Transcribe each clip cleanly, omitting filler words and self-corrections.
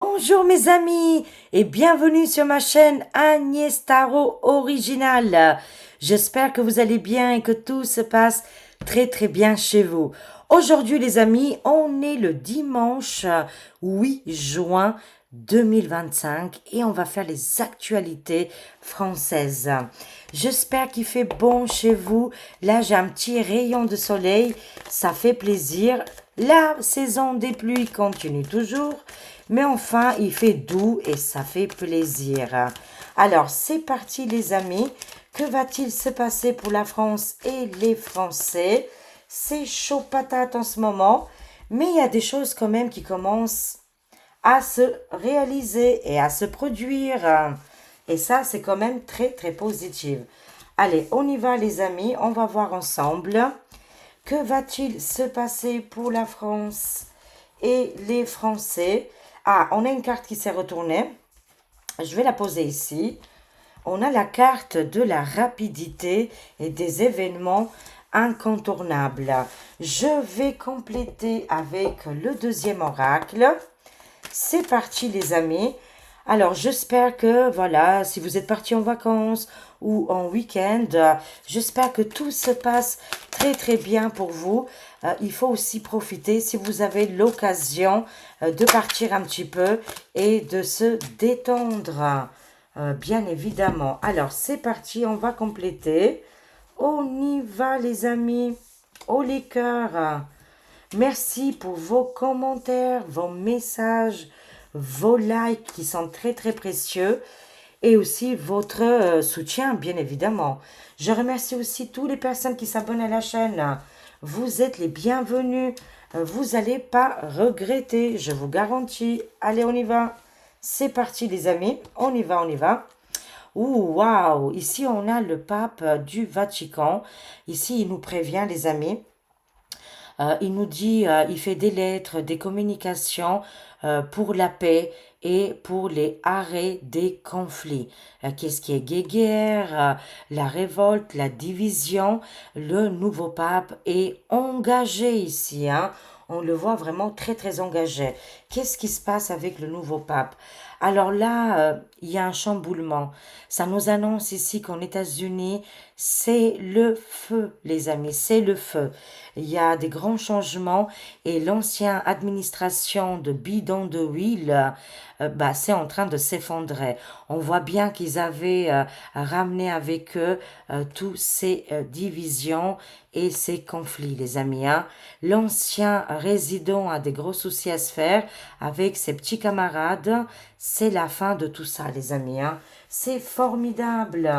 Bonjour mes amis et bienvenue sur ma chaîne Agnès Tarot Original. J'espère que vous allez bien et que tout se passe très bien chez vous. Aujourd'hui les amis, on est le dimanche 8 juin 2025 et on va faire les actualités françaises. J'espère qu'il fait bon chez vous. Là j'ai un petit rayon de soleil, ça fait plaisir. La saison des pluies continue toujours. Mais enfin, il fait doux et ça fait plaisir. Alors, c'est parti les amis. Que va-t-il se passer pour la France et les Français? C'est chaud patate en ce moment, mais il y a des choses quand même qui commencent à se réaliser et à se produire. Et ça, c'est quand même très positif. Allez, on y va les amis, on va voir ensemble. Que va-t-il se passer pour la France et les Français? Ah, on a une carte qui s'est retournée. Je vais la poser ici. On a la carte de la rapidité et des événements incontournables. Je vais compléter avec le deuxième oracle. C'est parti les amis. Alors j'espère que voilà, si vous êtes partis en vacances ou en week-end, j'espère que tout se passe très bien pour vous. Il faut aussi profiter si vous avez l'occasion de partir un petit peu et de se détendre, bien évidemment. Alors c'est parti, on va compléter. On y va les amis. Oh les cœurs. Merci pour vos commentaires, vos messages, vos likes qui sont très précieux et aussi votre soutien, bien évidemment. Je remercie aussi toutes les personnes qui s'abonnent à la chaîne. Vous êtes les bienvenus. Vous n'allez pas regretter, je vous garantis. Allez, on y va. C'est parti, les amis. On y va, on y va. Ouh, waouh! Ici, on a le pape du Vatican. Ici, il nous prévient, les amis. Il nous dit, il fait des lettres, des communications pour la paix et pour les arrêts des conflits. Qu'est-ce qui est guerre, la révolte, la division. Le nouveau pape est engagé ici, hein. On le voit vraiment très engagé. Qu'est-ce qui se passe avec le nouveau pape? Alors là, il y a un chamboulement. Ça nous annonce ici qu'en États-Unis, c'est le feu, les amis, c'est le feu. Il y a des grands changements et l'ancienne administration de bidon de huile, c'est en train de s'effondrer. On voit bien qu'ils avaient ramené avec eux tous ces divisions et ces conflits, les amis, hein. L'ancien résident a des gros soucis à se faire avec ses petits camarades. C'est la fin de tout ça, les amis, hein. C'est formidable.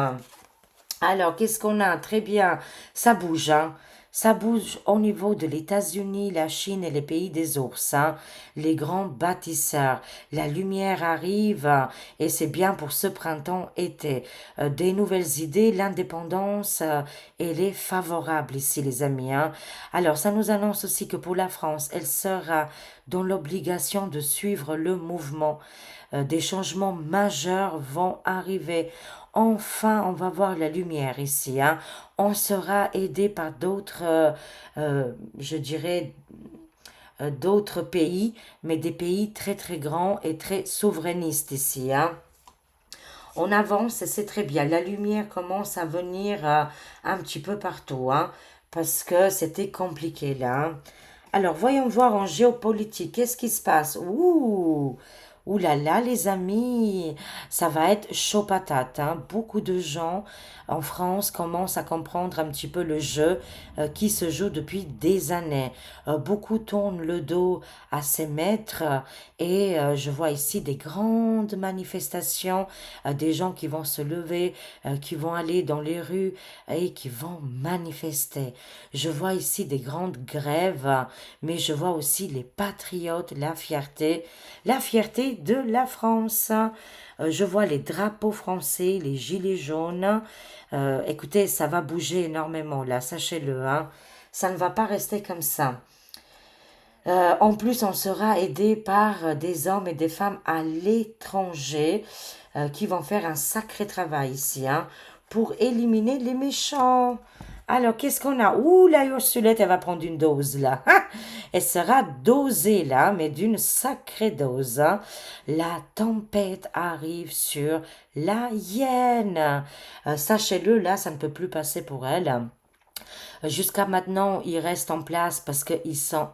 Alors, qu'est-ce qu'on a? Très bien, ça bouge, hein. Ça bouge au niveau de l'États-Unis, la Chine et les pays des ours, hein. Les grands bâtisseurs. La lumière arrive et c'est bien pour ce printemps-été. Des nouvelles idées, l'indépendance, elle est favorable ici, les amis, hein. Alors, ça nous annonce aussi que pour la France, elle sera dans l'obligation de suivre le mouvement. Des changements majeurs vont arriver. Enfin, on va voir la lumière ici, hein. On sera aidé par d'autres, je dirais, d'autres pays, mais des pays très grands et très souverainistes ici, hein. On avance et c'est très bien. La lumière commence à venir un petit peu partout, hein, parce que c'était compliqué là, hein. Alors, voyons voir en géopolitique, qu'est-ce qui se passe? Ouh là là, les amis, ça va être chaud patate, hein. Beaucoup de gens en France commencent à comprendre un petit peu le jeu qui se joue depuis des années. Beaucoup tournent le dos à ces maîtres et je vois ici des grandes manifestations, des gens qui vont se lever, qui vont aller dans les rues et qui vont manifester. Je vois ici des grandes grèves, mais je vois aussi les patriotes, la fierté de la France. Je vois les drapeaux français, les gilets jaunes. Écoutez, ça va bouger énormément là, sachez-le, hein. Ça ne va pas rester comme ça. En plus, on sera aidé par des hommes et des femmes à l'étranger qui vont faire un sacré travail ici, hein, pour éliminer les méchants. Alors, qu'est-ce qu'on a? Ouh, la Ursulette, elle va prendre une dose là. Elle sera dosée là, mais d'une sacrée dose, hein. La tempête arrive sur la hyène. Sachez-le, là, ça ne peut plus passer pour elle. Jusqu'à maintenant, ils restent en place parce qu'ils sont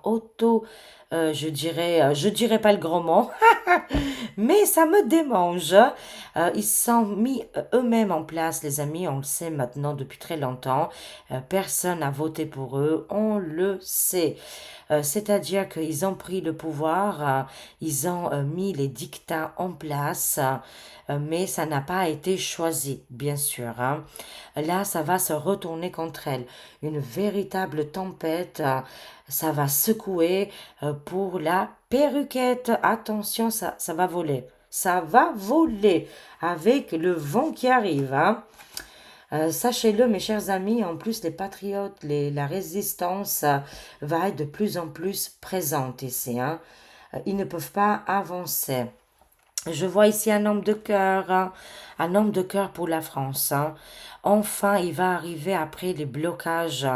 je dirais pas le grand mot, mais ça me démange. Ils se sont mis eux-mêmes en place, les amis, on le sait maintenant depuis très longtemps. Personne n'a voté pour eux, on le sait. C'est-à-dire qu'ils ont pris le pouvoir, ils ont mis les dictats en place, mais ça n'a pas été choisi, bien sûr, hein. Là, ça va se retourner contre elle. Une véritable tempête, ça va secouer pour la perruquette. Attention, ça va voler. Ça va voler avec le vent qui arrive, hein. Sachez-le, mes chers amis, en plus, les patriotes, la résistance va être de plus en plus présente ici, hein. Ils ne peuvent pas avancer. Je vois ici un homme de cœur, hein, un homme de cœur pour la France, hein. Enfin, il va arriver après les blocages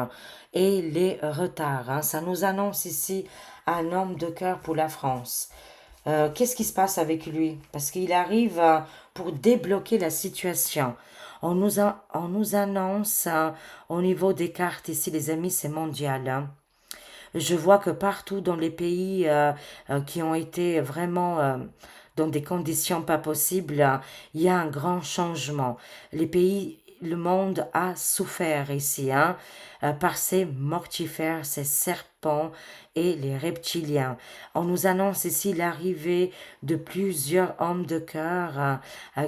et les retards, hein. Ça nous annonce ici un homme de cœur pour la France. Qu'est-ce qui se passe avec lui? Parce qu'il arrive pour débloquer la situation. On nous annonce au niveau des cartes ici, les amis, c'est mondial, hein. Je vois que partout dans les pays qui ont été vraiment dans des conditions pas possibles, il y a un grand changement. Les pays, le monde a souffert ici, hein, par ces mortifères, ces serpents et les reptiliens. On nous annonce ici l'arrivée de plusieurs hommes de cœur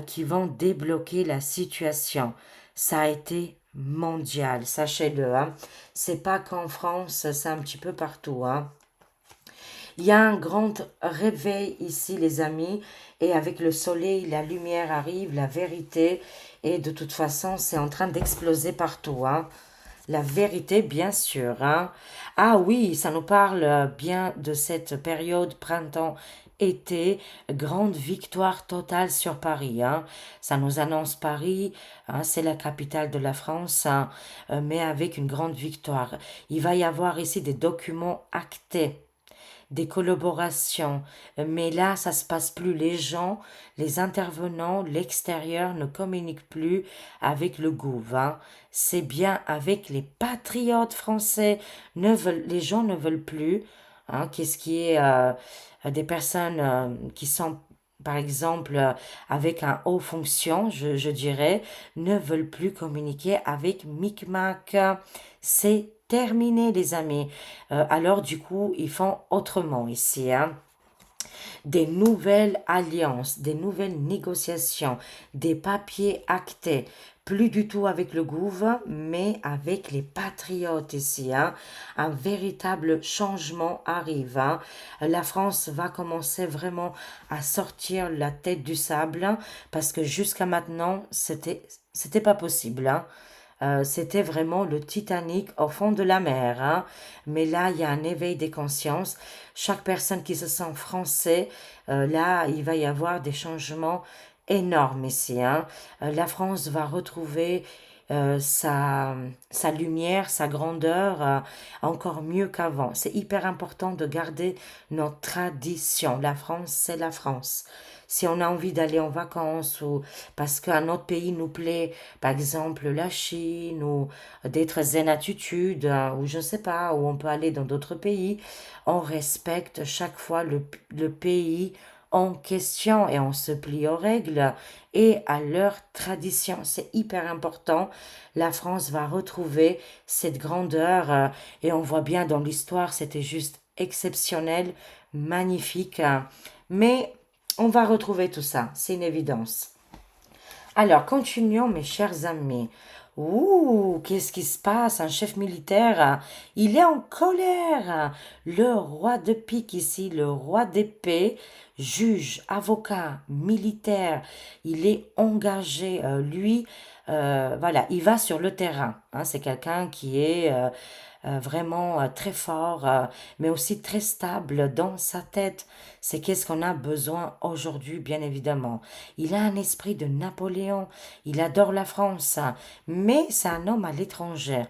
qui vont débloquer la situation. Ça a été mondial, sachez-le, hein. C'est pas qu'en France, c'est un petit peu partout, hein. Il y a un grand réveil ici, les amis, et avec le soleil, la lumière arrive, la vérité, et de toute façon, c'est en train d'exploser partout, hein. La vérité, bien sûr, hein. Ah oui, ça nous parle bien de cette période printemps-été, grande victoire totale sur Paris, hein. Ça nous annonce Paris, hein, c'est la capitale de la France, hein, mais avec une grande victoire. Il va y avoir ici des documents actés, des collaborations. Mais là, ça se passe plus. Les gens, les intervenants, l'extérieur ne communiquent plus avec le gouv, hein. C'est bien avec les patriotes français. Les gens ne veulent plus, hein, qu'est-ce qui est des personnes qui sont par exemple, avec un haut fonction, je dirais, ne veulent plus communiquer avec Micmac. C'est terminé, les amis. Alors, du coup, ils font autrement ici, hein. Des nouvelles alliances, des nouvelles négociations, des papiers actés. Plus du tout avec le gouv, mais avec les patriotes ici, hein. Un véritable changement arrive, hein. La France va commencer vraiment à sortir la tête du sable, hein, parce que jusqu'à maintenant, c'était pas possible, hein. C'était vraiment le Titanic au fond de la mer, hein. Mais là, il y a un éveil des consciences. Chaque personne qui se sent français, là, il va y avoir des changements énormes ici, hein. La France va retrouver sa lumière, sa grandeur, encore mieux qu'avant. C'est hyper important de garder notre tradition. La France, c'est la France. Si on a envie d'aller en vacances ou parce qu'un autre pays nous plaît, par exemple la Chine ou d'être zen attitude, hein, ou je ne sais pas, où on peut aller dans d'autres pays, on respecte chaque fois le pays en question et on se plie aux règles et à leurs traditions. C'est hyper important. La France va retrouver cette grandeur et on voit bien dans l'histoire, c'était juste exceptionnel, magnifique, hein. Mais on va retrouver tout ça, c'est une évidence. Alors, continuons, mes chers amis. Ouh, qu'est-ce qui se passe? Un chef militaire, il est en colère. Le roi de pique ici, le roi d'épée. juge, avocat, militaire, il est engagé, lui, voilà, il va sur le terrain, hein. C'est quelqu'un qui est vraiment très fort, mais aussi très stable dans sa tête. C'est qu'est-ce qu'on a besoin aujourd'hui, bien évidemment. Il a un esprit de Napoléon, il adore la France, hein, mais c'est un homme à l'étranger.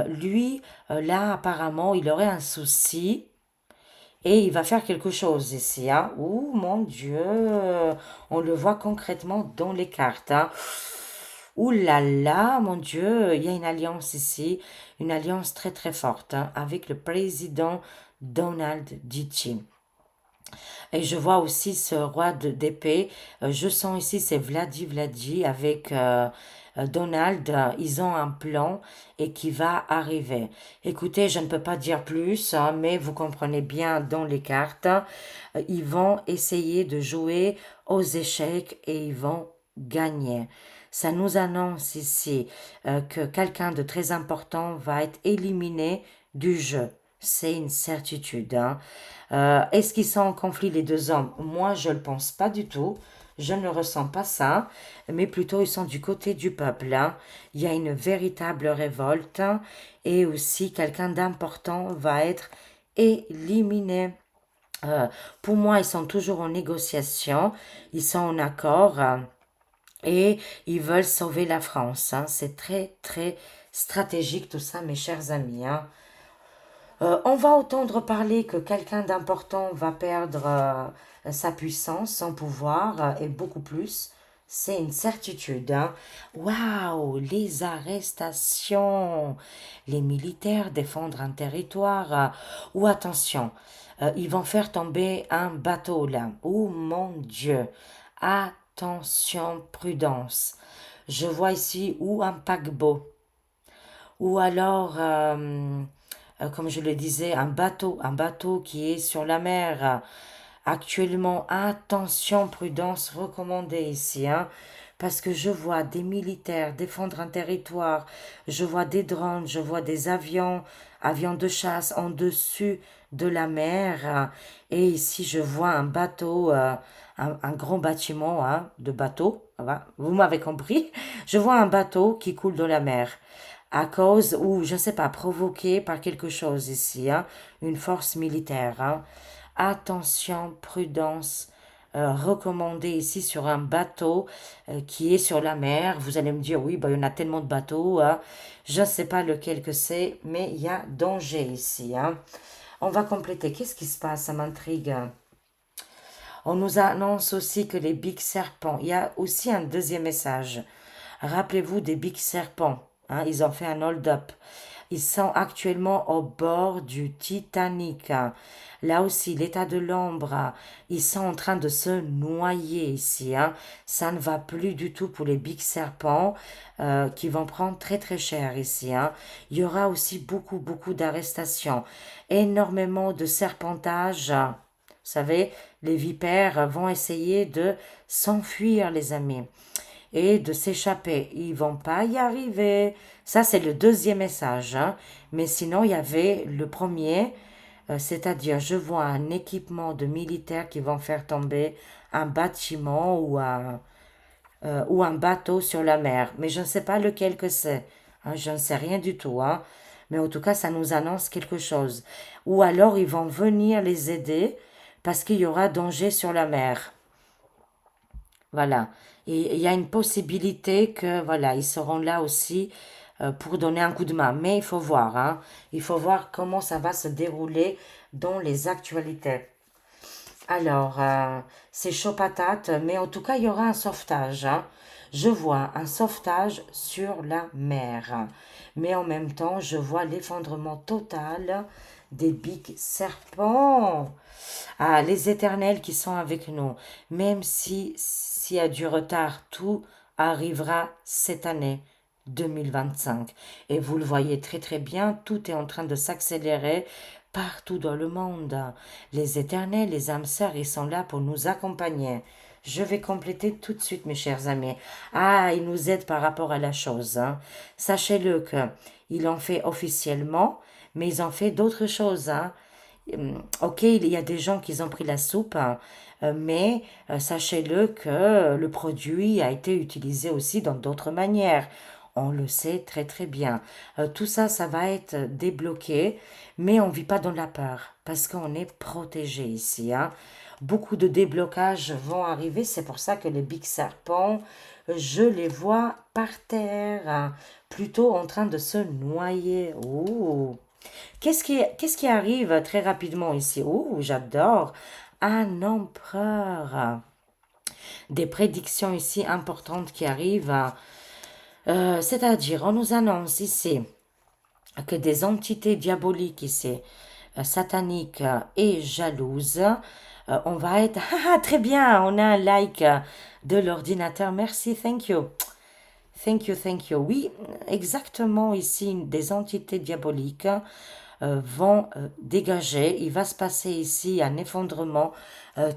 Lui, là, apparemment, il aurait un souci. Et il va faire quelque chose ici, hein. Ouh, mon Dieu, on le voit concrètement dans les cartes, hein. Ouh là là, mon Dieu, il y a une alliance ici, une alliance très très forte, hein, avec le président Donald Dichi. Et je vois aussi ce roi d'épée. Je sens ici, c'est Vladi avec Donald. Ils ont un plan et qui va arriver. Écoutez, je ne peux pas dire plus, hein, mais vous comprenez bien dans les cartes. Ils vont essayer de jouer aux échecs et ils vont gagner. Ça nous annonce ici que quelqu'un de très important va être éliminé du jeu. C'est une certitude, hein. Est-ce qu'ils sont en conflit les deux hommes? Moi, je ne le pense pas du tout. Je ne ressens pas ça, mais plutôt ils sont du côté du peuple, hein. Il y a une véritable révolte, hein, et aussi quelqu'un d'important va être éliminé. Euh, pour moi, ils sont toujours en négociation, ils sont en accord, et ils veulent sauver la France, hein. C'est très, très stratégique tout ça, mes chers amis, hein. On va entendre parler que quelqu'un d'important va perdre sa puissance, son pouvoir et beaucoup plus. C'est une certitude, hein. Waouh, les arrestations, les militaires défendre un territoire. Ou attention, ils vont faire tomber un bateau là. Oh mon Dieu, attention, prudence. Je vois ici ou un paquebot ou alors, comme je le disais, un bateau qui est sur la mer. Actuellement, attention, prudence recommandée ici, hein, parce que je vois des militaires défendre un territoire, je vois des drones, je vois des avions, avions de chasse en dessus de la mer, et ici je vois un bateau, un grand bâtiment, hein, de bateau, voilà, vous m'avez compris, je vois un bateau qui coule dans la mer à cause ou, je ne sais pas, provoqué par quelque chose ici, hein, une force militaire, hein. Attention, prudence, recommandé ici sur un bateau qui est sur la mer. Vous allez me dire, oui, bah, il y en a tellement de bateaux, hein. Je ne sais pas lequel que c'est, mais il y a danger ici, hein. On va compléter. Qu'est-ce qui se passe? Ça m'intrigue. On nous annonce aussi que les big serpents, il y a aussi un deuxième message. Rappelez-vous des big serpents, hein, ils ont fait un hold-up. Ils sont actuellement au bord du Titanic, hein. Là aussi, l'état de l'ombre, hein, ils sont en train de se noyer ici, hein. Ça ne va plus du tout pour les big serpents qui vont prendre très très cher ici, hein. Il y aura aussi beaucoup beaucoup d'arrestations, énormément de serpentage, hein. Vous savez, les vipères vont essayer de s'enfuir, les amis, et de s'échapper. Ils vont pas y arriver. Ça, c'est le deuxième message, hein. Mais sinon, il y avait le premier, c'est-à-dire, je vois un équipement de militaires qui vont faire tomber un bâtiment ou un bateau sur la mer. Mais je ne sais pas lequel que c'est, hein. Je ne sais rien du tout, hein. Mais en tout cas, ça nous annonce quelque chose. Ou alors, ils vont venir les aider parce qu'il y aura danger sur la mer. Voilà. Et il y a une possibilité que, voilà, ils seront là aussi pour donner un coup de main. Mais il faut voir, hein. Il faut voir comment ça va se dérouler dans les actualités. Alors, c'est chaud patate, mais en tout cas, il y aura un sauvetage, hein. Je vois un sauvetage sur la mer. Mais en même temps, je vois l'effondrement total des big serpents. Ah, les éternels qui sont avec nous. Même si s'il y a du retard, tout arrivera cette année 2025. Et vous le voyez très très bien, tout est en train de s'accélérer partout dans le monde. Les éternels, les âmes sœurs, ils sont là pour nous accompagner. Je vais compléter tout de suite, mes chers amis. Ah, ils nous aident par rapport à la chose, hein. Sachez-le que ils l'ont fait officiellement, mais ils ont fait d'autres choses, hein. Ok, il y a des gens qui ont pris la soupe, hein. mais sachez-le que le produit a été utilisé aussi dans d'autres manières. On le sait très très bien. Tout ça, ça va être débloqué, mais on ne vit pas dans la peur parce qu'on est protégé ici, hein. Beaucoup de déblocages vont arriver, c'est pour ça que les big serpents, je les vois par terre, hein, plutôt en train de se noyer. Ouh. Qu'est-ce qui arrive très rapidement ici? Ouh, j'adore. Un empereur. Des prédictions ici importantes qui arrivent. C'est-à-dire, on nous annonce ici que des entités diaboliques ici, sataniques et jalouses, on va être... Ah, très bien, on a un like de l'ordinateur. Merci, thank you. Thank you, thank you. Oui, exactement ici, des entités diaboliques vont dégager. Il va se passer ici un effondrement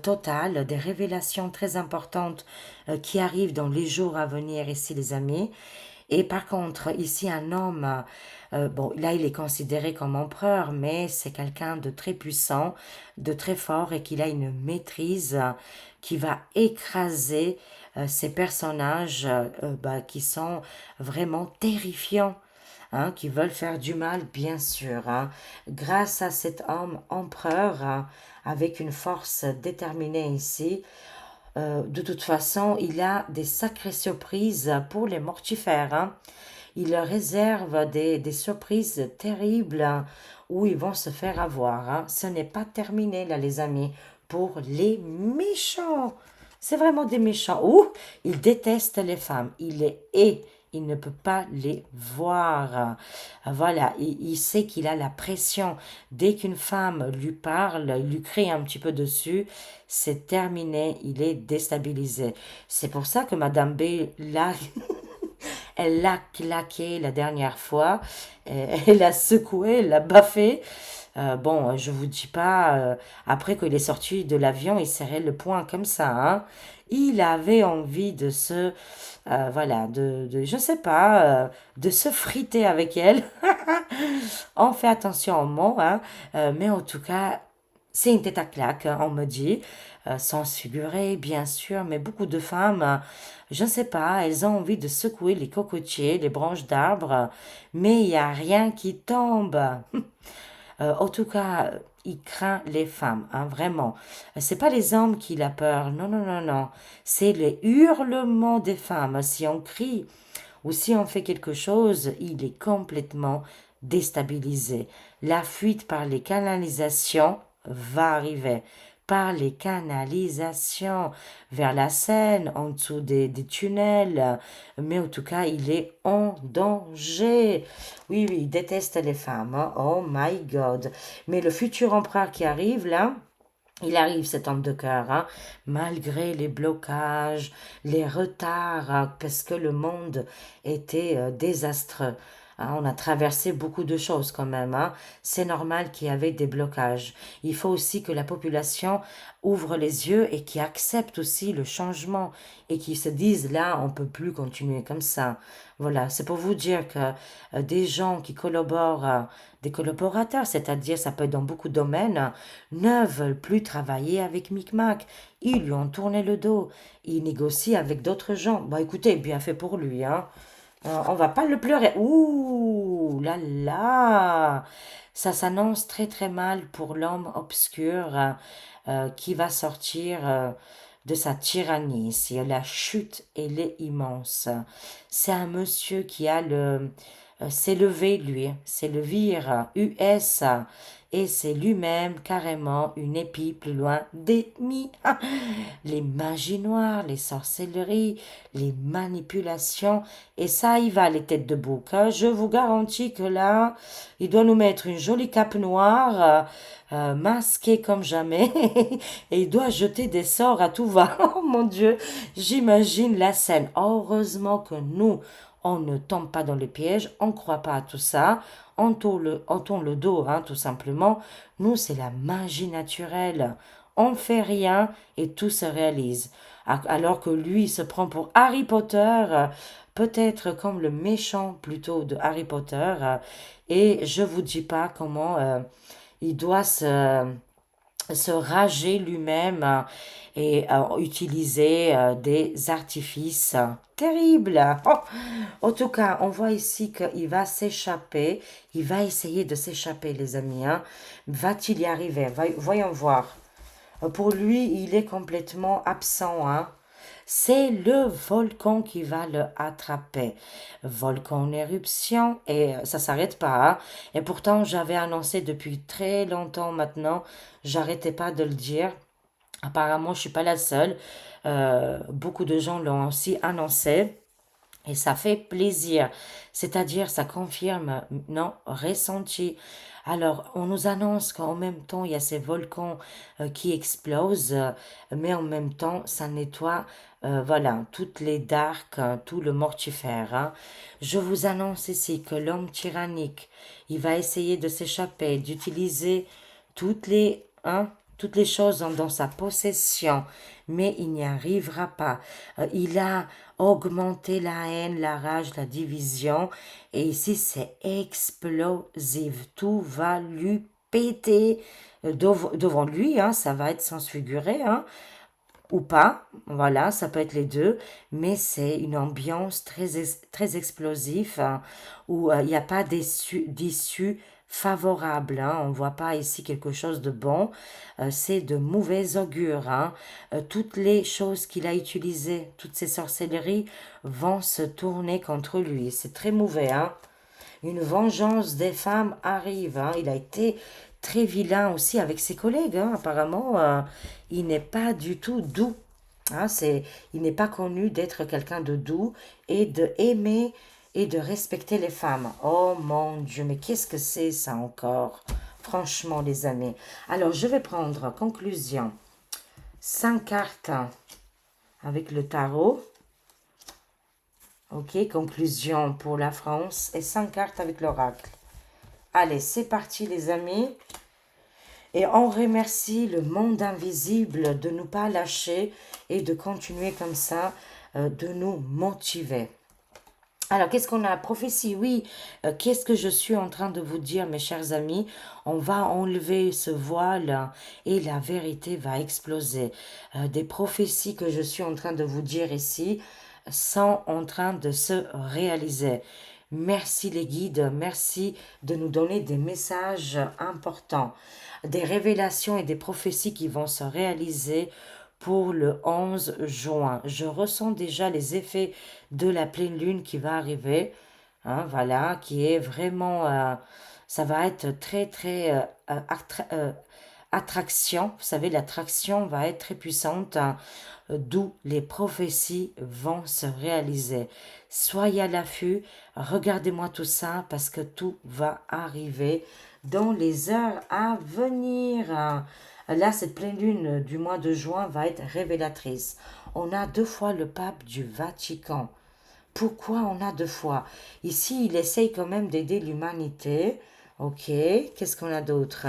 total, des révélations très importantes qui arrivent dans les jours à venir ici, les amis. Et par contre, ici, un homme, bon, là, il est considéré comme empereur, mais c'est quelqu'un de très puissant, de très fort et qu'il a une maîtrise qui va écraser ces personnages bah, qui sont vraiment terrifiants, hein, qui veulent faire du mal, bien sûr, hein. Grâce à cet homme empereur, hein, avec une force déterminée ici, de toute façon, il a des sacrées surprises pour les mortifères, hein. Il leur réserve des surprises terribles, hein, où ils vont se faire avoir, hein. Ce n'est pas terminé, là, les amis, pour les méchants. C'est vraiment des méchants. Ouh, il déteste les femmes. Il les hait. Il ne peut pas les voir. Voilà, il sait qu'il a la pression. Dès qu'une femme lui parle, il lui crie un petit peu dessus, c'est terminé, il est déstabilisé. C'est pour ça que Madame B, là, elle l'a claqué la dernière fois, elle l'a secoué, elle l'a baffé. Bon, je vous dis pas, après qu'il est sorti de l'avion, il serrait le poing comme ça, hein. Il avait envie de se, voilà, je sais pas, de se friter avec elle. On fait attention aux mots, hein, mais en tout cas, c'est une tête à claque, hein, on me dit, sans se figurer, bien sûr, mais beaucoup de femmes, je ne sais pas, elles ont envie de secouer les cocotiers, les branches d'arbres, mais il n'y a rien qui tombe. En tout cas, il craint les femmes, hein, vraiment. C'est pas les hommes qui a peur, non, non, non, non. C'est les hurlements des femmes. Si on crie ou si on fait quelque chose, il est complètement déstabilisé. La fuite par les canalisations va arriver. Par les canalisations vers la Seine, en dessous des tunnels. Mais en tout cas, il est en danger. Oui, oui, il déteste les femmes, hein. Oh my God. Mais le futur empereur qui arrive là, il arrive cet homme de cœur, hein, malgré les blocages, les retards, hein, parce que le monde était désastreux, hein. On a traversé beaucoup de choses quand même, hein. C'est normal qu'il y avait des blocages. Il faut aussi que la population ouvre les yeux et qui accepte aussi le changement et qui se dise là, on peut plus continuer comme ça. Voilà, c'est pour vous dire que des gens qui collaborent, des collaborateurs, c'est-à-dire ça peut être dans beaucoup de domaines, ne veulent plus travailler avec Micmac. Ils lui ont tourné le dos. Il négocie avec d'autres gens. Bah écoutez, bien fait pour lui, hein. On va pas le pleurer. Ouh là là. Ça s'annonce très très mal pour l'homme obscur qui va sortir de sa tyrannie. Si la chute, elle est immense. C'est un monsieur qui a s'est levé, lui, c'est le vire US, et c'est lui-même carrément une épée plus loin d'ennemis. Les magies noires, les sorcelleries, les manipulations, et ça y va les têtes de bouc, hein. Je vous garantis que là, il doit nous mettre une jolie cape noire, masquée comme jamais, et il doit jeter des sorts à tout va. Oh mon Dieu, j'imagine la scène. Heureusement que nous, on ne tombe pas dans les pièges, on ne croit pas à tout ça, on tourne le dos, hein, tout simplement. Nous, c'est la magie naturelle. On fait rien et tout se réalise. Alors que lui se prend pour Harry Potter, peut-être comme le méchant plutôt de Harry Potter, et je vous dis pas comment il doit se rager lui-même et utiliser des artifices terribles. Oh, en tout cas, on voit ici qu'il va s'échapper. Il va essayer de s'échapper, les amis, hein. Va-t-il y arriver? Voyons voir. Pour lui, il est complètement absent, hein. C'est le volcan qui va le attraper. Volcan en éruption et ça s'arrête pas, hein. Et pourtant, j'avais annoncé depuis très longtemps maintenant, j'arrêtais pas de le dire. Apparemment, je suis pas la seule. Beaucoup de gens l'ont aussi annoncé. Et ça fait plaisir, c'est-à-dire ça confirme non ressenti. Alors, on nous annonce qu'en même temps, il y a ces volcans qui explosent, mais en même temps, ça nettoie, voilà, toutes les darks, tout le mortifère, hein. Je vous annonce ici que l'homme tyrannique, il va essayer de s'échapper, d'utiliser toutes les choses dans sa possession, mais il n'y arrivera pas. Il a augmenté la haine, la rage, la division, et ici c'est explosif. Tout va lui péter devant lui, hein, ça va être sans figurer, hein, ou pas, voilà, ça peut être les deux, mais c'est une ambiance très explosive hein, où il n'y a pas d'issue favorable, hein. On ne voit pas ici quelque chose de bon, c'est de mauvais augure, hein. Toutes les choses qu'il a utilisées, toutes ces sorcelleries vont se tourner contre lui. C'est très mauvais, hein. Une vengeance des femmes arrive, hein. Il a été très vilain aussi avec ses collègues, hein. Apparemment, il n'est pas du tout doux, hein. Il n'est pas connu d'être quelqu'un de doux et de aimer et de respecter les femmes. Oh mon Dieu, mais qu'est-ce que c'est ça encore? Franchement, les amis. Alors, je vais prendre conclusion. 5 cartes avec le tarot. Ok, conclusion pour la France et 5 cartes avec l'oracle. Allez, c'est parti les amis. Et on remercie le monde invisible de ne nous pas lâcher et de continuer comme ça, de nous motiver. Alors, qu'est-ce qu'on a? Prophétie, oui. Qu'est-ce que je suis en train de vous dire, mes chers amis? On va enlever ce voile et la vérité va exploser. Des prophéties que je suis en train de vous dire ici sont en train de se réaliser. Merci les guides, merci de nous donner des messages importants, des révélations et des prophéties qui vont se réaliser pour le 11 juin. Je ressens déjà les effets de la pleine lune qui va arriver, hein, voilà, qui est vraiment, ça va être très très attraction. Vous savez, l'attraction va être très puissante, hein, d'où les prophéties vont se réaliser. Soyez à l'affût, regardez-moi tout ça parce que tout va arriver dans les heures à venir. Là, cette pleine lune du mois de juin va être révélatrice. On a 2 fois le pape du Vatican. Pourquoi on a 2 fois? Ici, il essaye quand même d'aider l'humanité. Ok, qu'est-ce qu'on a d'autre?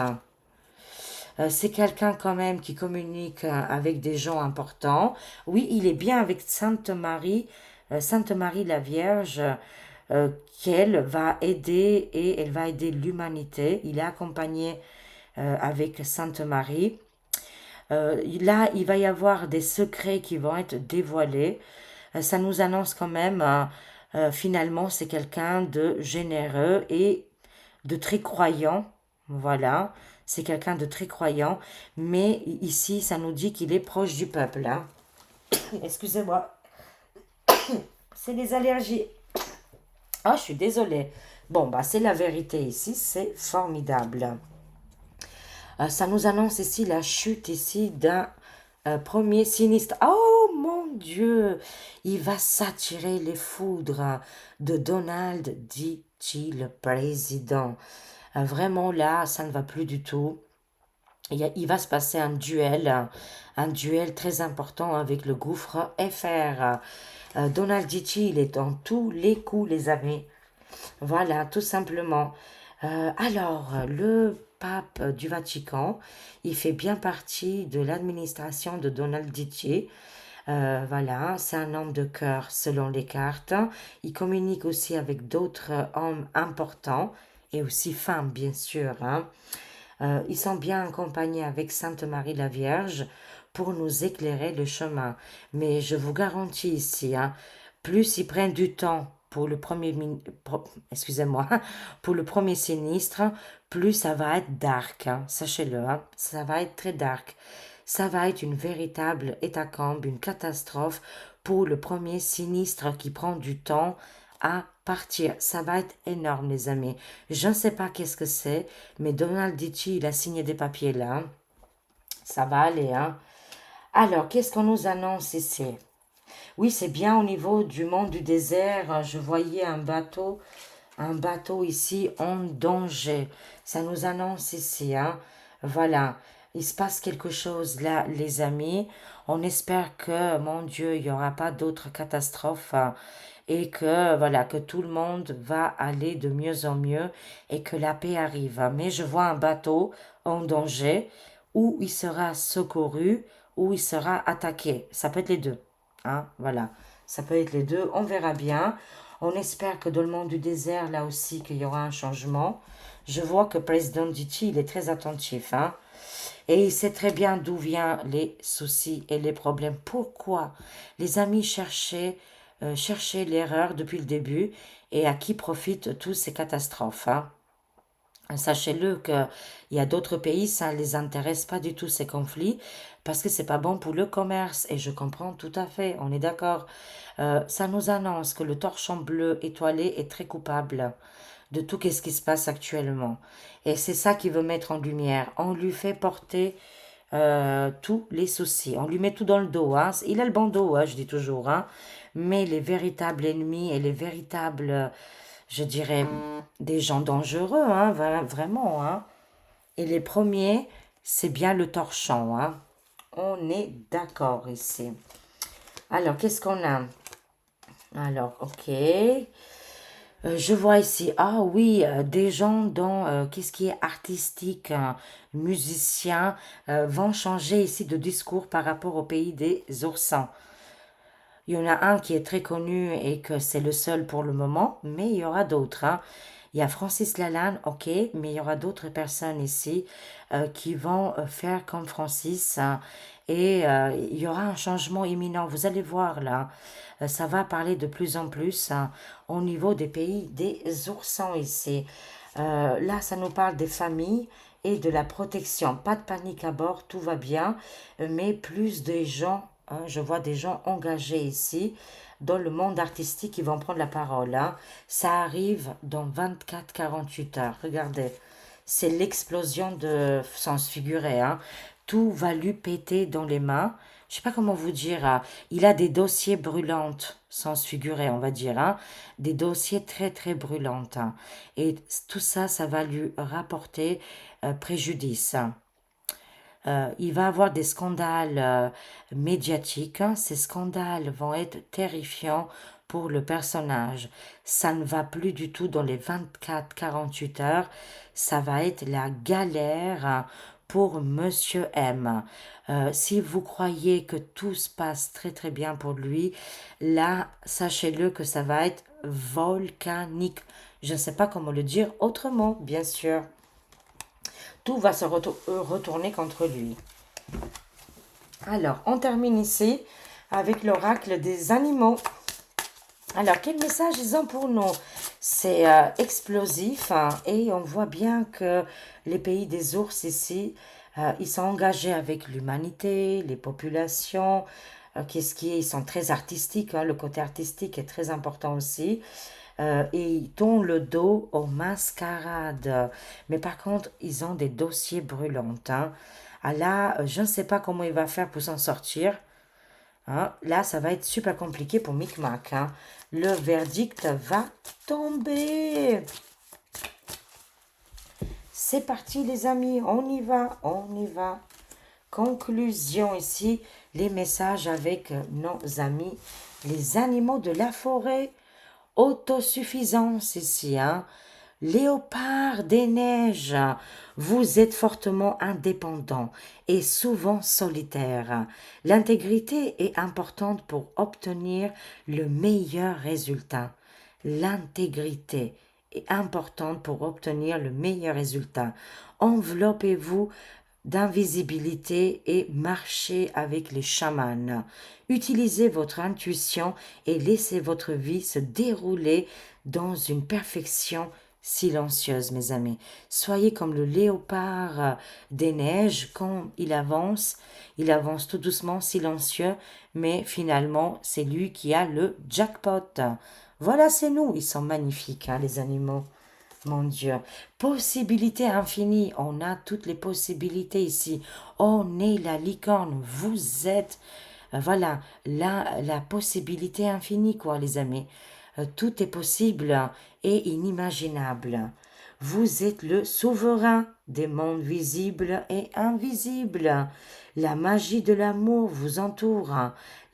C'est quelqu'un quand même qui communique avec des gens importants. Oui, il est bien avec Sainte Marie, Sainte Marie la Vierge, qu'elle va aider et elle va aider l'humanité. Il est accompagné avec Sainte Marie. Là, il va y avoir des secrets qui vont être dévoilés. Ça nous annonce quand même, finalement, c'est quelqu'un de généreux et de très croyant. Voilà, c'est quelqu'un de très croyant. Mais ici, ça nous dit qu'il est proche du peuple, hein. Excusez-moi, c'est les allergies. Ah, je suis désolée. Bon, bah, c'est la vérité ici, c'est formidable. Ça nous annonce ici la chute ici d'un premier sinistre. Oh mon Dieu, il va s'attirer les foudres de Donald J. le président. Vraiment là, ça ne va plus du tout. Il va se passer un duel très important avec le gouffre FR. Donald J. il est dans tous les coups, les amis. Voilà, tout simplement. Alors, le pape du Vatican, il fait bien partie de l'administration de Donald Didier. Voilà, c'est un homme de cœur selon les cartes. Il communique aussi avec d'autres hommes importants et aussi femmes, bien sûr, hein. Ils sont bien accompagnés avec Sainte Marie la Vierge pour nous éclairer le chemin. Mais je vous garantis ici, hein, plus ils prennent du temps pour le excusez-moi, pour le premier sinistre, plus ça va être dark, hein, sachez-le, hein, ça va être très dark. Ça va être une véritable hécatombe, une catastrophe pour le premier sinistre qui prend du temps à partir. Ça va être énorme, les amis. Je ne sais pas qu'est-ce que c'est, mais Donald Dici, il a signé des papiers là. Ça va aller, hein. Alors, qu'est-ce qu'on nous annonce ici? Oui, c'est bien au niveau du monde du désert. Je voyais un bateau ici en danger. Ça nous annonce ici, hein. Voilà, il se passe quelque chose là, les amis. On espère que, mon Dieu, il n'y aura pas d'autres catastrophes, hein, et que, voilà, que tout le monde va aller de mieux en mieux et que la paix arrive. Mais je vois un bateau en danger où il sera secouru, où il sera attaqué. Ça peut être les deux, hein, voilà. Ça peut être les deux, on verra bien. On espère que dans le monde du désert, là aussi, qu'il y aura un changement. Je vois que le président Dichi, il est très attentif, hein. Et il sait très bien d'où viennent les soucis et les problèmes. Pourquoi les amis cherchaient l'erreur depuis le début et à qui profitent toutes ces catastrophes, hein. Sachez-le qu'il y a d'autres pays, ça ne les intéresse pas du tout ces conflits parce que c'est pas bon pour le commerce et je comprends tout à fait, on est d'accord. Ça nous annonce que le torchon bleu étoilé est très coupable de tout ce qui se passe actuellement. Et c'est ça qu'il veut mettre en lumière. On lui fait porter tous les soucis. On lui met tout dans le dos, hein. Il a le bon dos, hein, je dis toujours, hein. Mais les véritables ennemis et les véritables, je dirais, des gens dangereux, hein, vraiment, hein. Et les premiers, c'est bien le torchon, hein. On est d'accord ici. Alors, qu'est-ce qu'on a? Alors, ok. Je vois ici, ah oui, des gens dans qu'est-ce qui est artistique, hein, musiciens, vont changer ici de discours par rapport au pays des oursins. Il y en a un qui est très connu et que c'est le seul pour le moment, mais il y aura d'autres, hein. Il y a Francis Lalanne, ok, mais il y aura d'autres personnes ici qui vont faire comme Francis, hein, et il y aura un changement imminent. Vous allez voir là, ça va parler de plus en plus, hein, au niveau des pays des oursins ici. Là, ça nous parle des familles et de la protection. Pas de panique à bord, tout va bien, mais plus de gens, hein, je vois des gens engagés ici dans le monde artistique qui vont prendre la parole, hein. Ça arrive dans 24-48 heures. Regardez, c'est l'explosion de sens figuré, hein. Tout va lui péter dans les mains. Je sais pas comment vous dire, hein. Il a des dossiers brûlantes, sens figuré, on va dire, hein. Des dossiers très très brûlantes, hein. Et tout ça, ça va lui rapporter préjudice, hein. Il va avoir des scandales médiatiques, hein. Ces scandales vont être terrifiants pour le personnage. Ça ne va plus du tout dans les 24-48 heures. Ça va être la galère, hein, pour Monsieur M. Si vous croyez que tout se passe très très bien pour lui, là, sachez-le que ça va être volcanique. Je ne sais pas comment le dire autrement, bien sûr. Tout va se retourner contre lui. Alors, on termine ici avec l'oracle des animaux. Alors, quel message ils ont pour nous? C'est explosif, hein, et on voit bien que les pays des ours ici, ils sont engagés avec l'humanité, les populations, qu'est-ce qui est, ils sont très artistiques, hein, le côté artistique est très important aussi. Et ils tournent le dos aux mascarades. Mais par contre, ils ont des dossiers brûlants, hein. Ah là, je ne sais pas comment il va faire pour s'en sortir, hein. Là, ça va être super compliqué pour Micmac, hein. Le verdict va tomber. C'est parti, les amis. On y va, on y va. Conclusion ici, les messages avec nos amis, les animaux de la forêt. Autosuffisance ici, hein. Léopard des neiges, vous êtes fortement indépendant et souvent solitaire. L'intégrité est importante pour obtenir le meilleur résultat. L'intégrité est importante pour obtenir le meilleur résultat. Enveloppez-vous d'invisibilité et marchez avec les chamans. Utilisez votre intuition et laissez votre vie se dérouler dans une perfection silencieuse, mes amis. Soyez comme le léopard des neiges quand il avance tout doucement, silencieux, mais finalement, c'est lui qui a le jackpot. Voilà, c'est nous. Ils sont magnifiques, hein, les animaux. Mon Dieu, possibilité infinie, on a toutes les possibilités ici. On est la licorne, vous êtes, voilà, la possibilité infinie, quoi, les amis. Tout est possible et inimaginable. Vous êtes le souverain des mondes visibles et invisibles. La magie de l'amour vous entoure.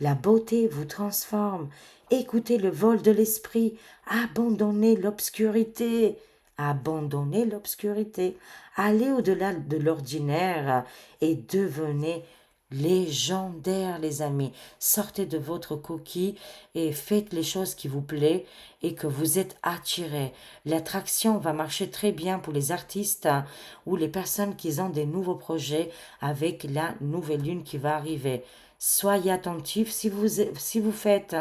La beauté vous transforme. Écoutez le vol de l'esprit. Abandonnez l'obscurité. Abandonnez l'obscurité. Allez au-delà de l'ordinaire et devenez légendaire, les amis. Sortez de votre coquille et faites les choses qui vous plaisent et que vous êtes attirés. L'attraction va marcher très bien pour les artistes ou les personnes qui ont des nouveaux projets avec la nouvelle lune qui va arriver. Soyez attentifs si vous faites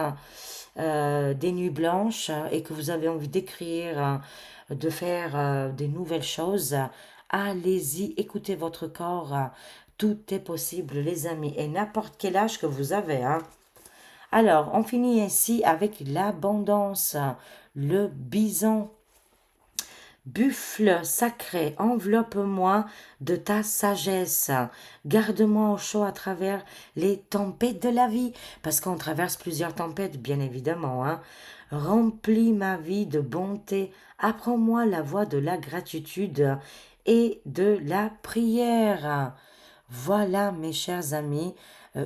des nuits blanches et que vous avez envie d'écrire, de faire des nouvelles choses. Allez-y, écoutez votre corps. Tout est possible, les amis, et n'importe quel âge que vous avez, hein. Alors, on finit ainsi avec l'abondance, le bison. Buffle sacré, enveloppe-moi de ta sagesse. Garde-moi au chaud à travers les tempêtes de la vie, parce qu'on traverse plusieurs tempêtes, bien évidemment, hein. Remplis ma vie de bonté. Apprends-moi la voie de la gratitude et de la prière. Voilà, mes chers amis,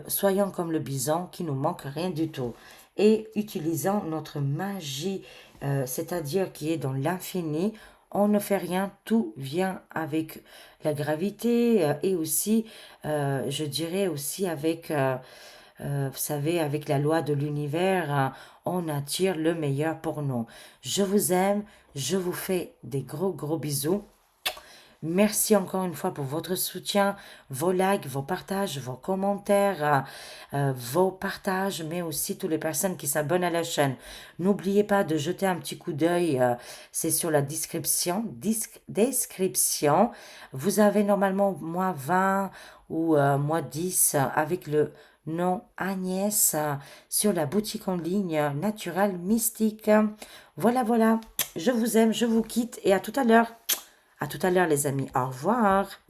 soyons comme le bison qui nous manque rien du tout. Et utilisant notre magie, c'est-à-dire qui est dans l'infini, on ne fait rien, tout vient avec la gravité et aussi, je dirais aussi avec, vous savez, avec la loi de l'univers, on attire le meilleur pour nous. Je vous aime, je vous fais des gros gros bisous. Merci encore une fois pour votre soutien, vos likes, vos partages, vos commentaires, vos partages, mais aussi toutes les personnes qui s'abonnent à la chaîne. N'oubliez pas de jeter un petit coup d'œil, c'est sur la description. Description. Vous avez normalement moins 20 ou moins 10 avec le nom Agnès sur la boutique en ligne Natural Mystique. Voilà, voilà. Je vous aime, je vous quitte et à tout à l'heure. À tout à l'heure les amis. Au revoir.